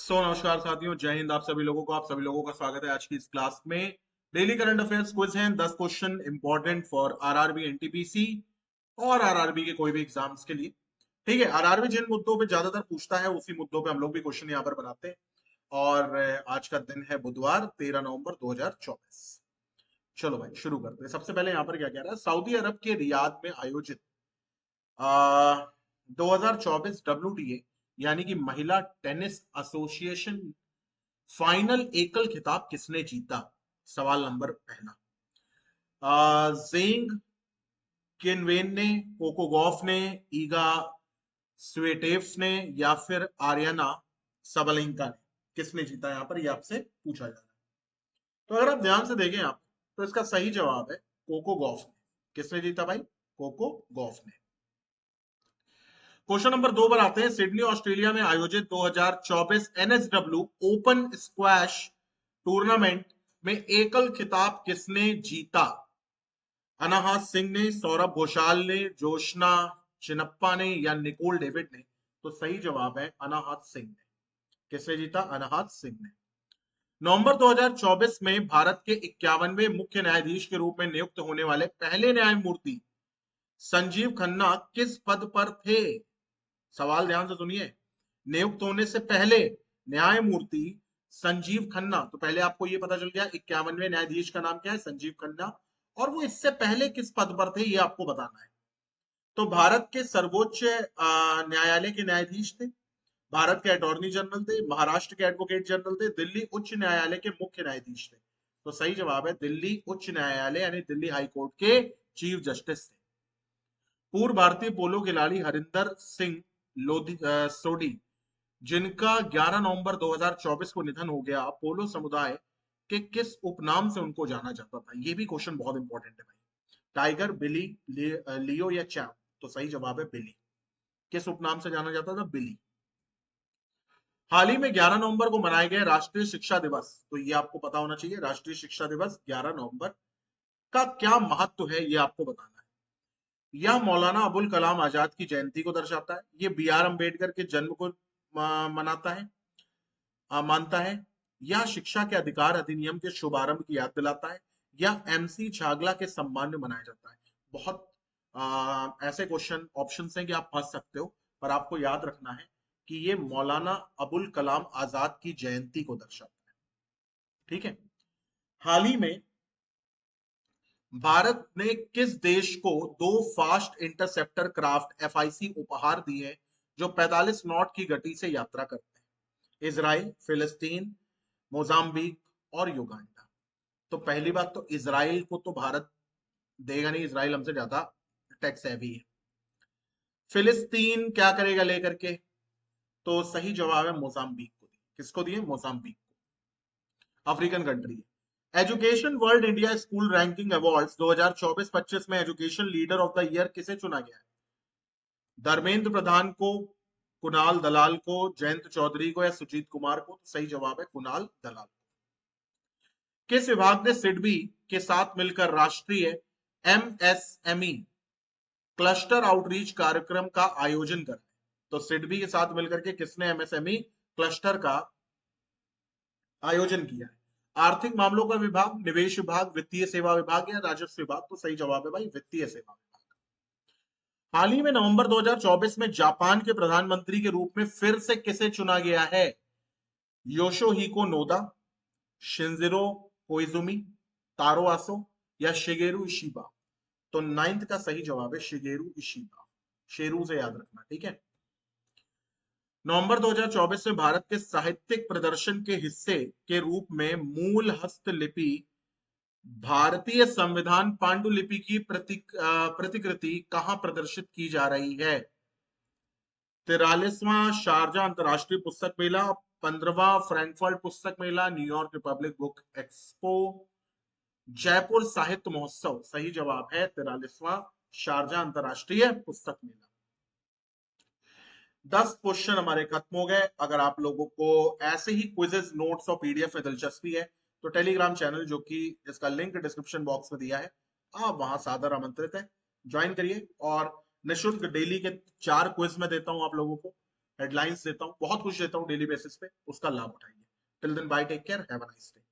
नमस्कार साथियों, जय हिंद। आप सभी लोगों का स्वागत है आज की इस क्लास में। डेली करंट अफेयर्स क्विज हैं, 10 question important for RRB, NTPC और आरआरबी के कोई भी एग्जाम्स के लिए। ठीक है, आरआरबी जिन मुद्दों पे ज्यादातर पूछता है उसी मुद्दों पे हम लोग भी क्वेश्चन यहाँ पर बनाते हैं। और आज का दिन है बुधवार, 13 नवंबर 2024। चलो भाई शुरू करते हैं। सबसे पहले यहाँ पर क्या कह रहा है, सऊदी अरब के रियाद में आयोजित 2024 WTA यानी कि महिला टेनिस एसोसिएशन फाइनल एकल खिताब किसने जीता? सवाल नंबर पहला। जेंग किनवेन ने, कोको गॉफ ने, ईगा स्वेटेव्स ने या फिर आर्यना सबलेंका ने? किसने जीता यहाँ पर, ये आपसे पूछा जा रहा है। तो अगर आप ध्यान से देखें आप, तो इसका सही जवाब है कोको गॉफ ने। किसने जीता भाई? कोको गॉफ ने। क्वेश्चन नंबर 2 पर आते हैं। सिडनी ऑस्ट्रेलिया में आयोजित 2024 एनएसडब्ल्यू ओपन स्क्वैश टूर्नामेंट में एकल खिताब किसने जीता? अनाहत सिंह ने, सौरभ घोषाल ने, जोशना चिनप्पा ने या निकोल डेविड ने? तो सही जवाब है अनाहत सिंह ने। किसने जीता? अनाहत सिंह ने। नवंबर 2024 में भारत के 51वें मुख्य न्यायाधीश के रूप में नियुक्त होने वाले पहले न्यायमूर्ति संजीव खन्ना किस पद पर थे? सवाल ध्यान से सुनिए। नियुक्त होने से पहले न्यायमूर्ति संजीव खन्ना, तो पहले आपको यह पता चल गया 51वें न्यायाधीश का नाम क्या है, संजीव खन्ना। और वो इससे पहले किस पद पर थे, ये आपको बताना है। तो भारत के सर्वोच्च न्यायालय के न्यायाधीश थे, भारत के अटॉर्नी जनरल थे, महाराष्ट्र के एडवोकेट जनरल थे, दिल्ली उच्च न्यायालय के मुख्य न्यायाधीश थे। तो सही जवाब है दिल्ली उच्च न्यायालय यानी दिल्ली हाईकोर्ट के चीफ जस्टिस थे। पूर्व भारतीय पोलो खिलाड़ी हरिंदर सिंह सोडी, जिनका 11 नवंबर 2024 को निधन हो गया, पोलो समुदाय के किस उपनाम से उनको जाना जाता था? ये भी क्वेश्चन बहुत इंपॉर्टेंट है भाई। टाइगर, बिली, लियो या चैंप? तो सही जवाब है बिली। किस उपनाम से जाना जाता था? बिली। हाल ही में 11 नवंबर को मनाए गए राष्ट्रीय शिक्षा दिवस, तो ये आपको पता होना चाहिए, राष्ट्रीय शिक्षा दिवस 11 नवंबर का क्या महत्व है, ये आपको बताना है। यह मौलाना अबुल कलाम आजाद की जयंती को दर्शाता है, ये बी आर अम्बेडकर के जन्म को मनाता है, मानता है, या शिक्षा के अधिकार अधिनियम के शुभारंभ की याद दिलाता है, या एमसी छागला के सम्मान में मनाया जाता है? बहुत ऐसे क्वेश्चन ऑप्शन हैं कि आप फंस सकते हो, पर आपको याद रखना है कि ये मौलाना अबुल कलाम आजाद की जयंती को दर्शाता है। ठीक है। हाल ही में भारत ने किस देश को 2 फास्ट इंटरसेप्टर क्राफ्ट एफआईसी उपहार दिए जो 45 नॉट की गति से यात्रा करते हैं? इजराइल, फिलिस्तीन, मोजाम्बिक और युगांडा? तो पहली बात तो इजराइल को तो भारत देगा नहीं, इजराइल हमसे ज्यादा टैक्स हैवी है। फिलिस्तीन क्या करेगा लेकर के? तो सही जवाब है मोजाम्बिक को दिए। किसको दिए? मोजाम्बिक को। अफ्रीकन कंट्री है। Education world India school ranking awards 2024-25 में education leader of the year किसे चुना गया है? धर्मेंद्र प्रधान को, कुणाल दलाल को, जयंत चौधरी को या सुजीत कुमार को? तो सही जवाब है कुणाल दलाल। किस विभाग ने सिडबी के साथ मिलकर राष्ट्रीय एमएसएमई क्लस्टर आउटरीच कार्यक्रम का आयोजन करा? तो सिडबी के साथ मिलकर के किसने एमएसएमई क्लस्टर का आयोजन किया है? आर्थिक मामलों का विभाग, निवेश विभाग, वित्तीय सेवा विभाग या राजस्व विभाग? तो सही जवाब है भाई वित्तीय सेवा विभाग। हाल ही में नवंबर 2024 में जापान के प्रधानमंत्री के रूप में फिर से किसे चुना गया है? योशोहिको नोदा, शिंजिरो कोइजुमी, तारो आसो या शिगेरू इशिबा? तो नाइन्थ का सही जवाब है शिगेरू इशिबा। शेरू से याद रखना, ठीक है। नवंबर 2024 में भारत के साहित्यिक प्रदर्शन के हिस्से के रूप में मूल हस्तलिपि भारतीय संविधान पांडुलिपि की प्रतिकृति कहां प्रदर्शित की जा रही है? 43वां शारजा अंतरराष्ट्रीय पुस्तक मेला, 15वां फ्रैंकफर्ट पुस्तक मेला, New York republic book expo, Jaipur साहित्य महोत्सव? सही जवाब है 43वां शारजा अंतरराष्ट्रीय पुस्तक मेला। 10 क्वेश्चन हमारे खत्म हो गए। अगर आप लोगों को ऐसे ही क्विजेस, नोट्स और पीडीएफ में दिलचस्पी है तो टेलीग्राम चैनल, जो कि जिसका लिंक डिस्क्रिप्शन बॉक्स में दिया है, आप वहां सादर आमंत्रित है, ज्वाइन करिए। और निःशुल्क डेली के 4 क्विज में देता हूं आप लोगों को। हेडलाइंस देता हूँ, बहुत कुछ देता हूँ डेली बेसिस पे, उसका लाभ उठाइए। Till then bye, take care, have a nice day.